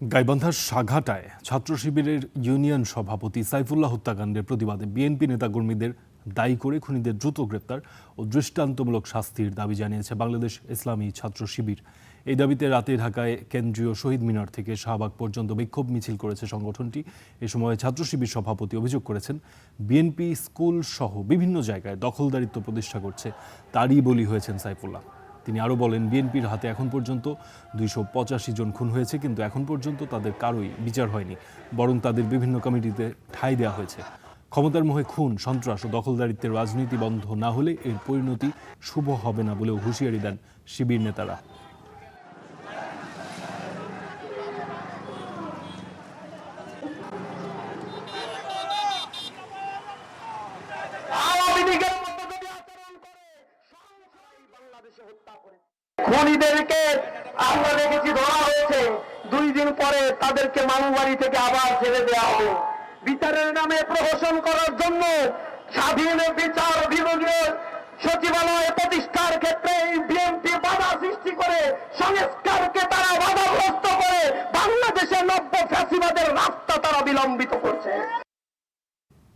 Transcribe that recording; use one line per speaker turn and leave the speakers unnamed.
গাইবান্ধার সাঘাটায় ছাত্র শিবিরের ইউনিয়ন সভাপতি সাইফুল্লাহ হত্যাকাণ্ডের প্রতিবাদে বিএনপি নেতাকর্মীদের দায়ী করে খুনিদের দ্রুত গ্রেপ্তার ও দৃষ্টান্তমূলক শাস্তির দাবি জানিয়েছে বাংলাদেশ ইসলামী ছাত্র শিবির। এই দাবিতে রাতে ঢাকায় কেন্দ্রীয় শহীদ মিনার থেকে শাহবাগ পর্যন্ত বিক্ষোভ মিছিল করেছে সংগঠনটি। এ সময় ছাত্র শিবির সভাপতি অভিযোগ করেছেন, বিএনপি স্কুল সহ বিভিন্ন জায়গায় দখলদারিত্ব প্রতিষ্ঠা করছে, তারই বলি হয়েছেন সাইফুল্লাহ। তিনি আরও বলেন, বিএনপির হাতে এখন পর্যন্ত 285 জন খুন হয়েছে, কিন্তু এখন পর্যন্ত তাদের কারোই বিচার হয়নি, বরং তাদের বিভিন্ন কমিটিতে ঠাঁই দেওয়া হয়েছে। ক্ষমতার মোহে খুন, সন্ত্রাস ও দখলদারিত্বের রাজনীতি বন্ধ না হলে এর পরিণতি শুভ হবে না বলেও হুঁশিয়ারি দেন শিবির নেতারা।
খুনিদেরকে আমরা দেখেছি ধরা হয়েছে, 2 দিন পরে তাদেরকে মামুবাড়ি থেকে আবার ছেড়ে দেওয়া হবে। বিচারের নামে প্রহসন করার জন্য স্বাধীন বিচার বিভাগীয় সচিবালয় প্রতিষ্ঠার ক্ষেত্রে বিএনপি বাধা সৃষ্টি করে, সংস্কারকে তারা বাধাগ্রস্ত করে বাংলাদেশের নব্য ফ্যাসিবাদের রাস্তা তারা বিলম্বিত করছে।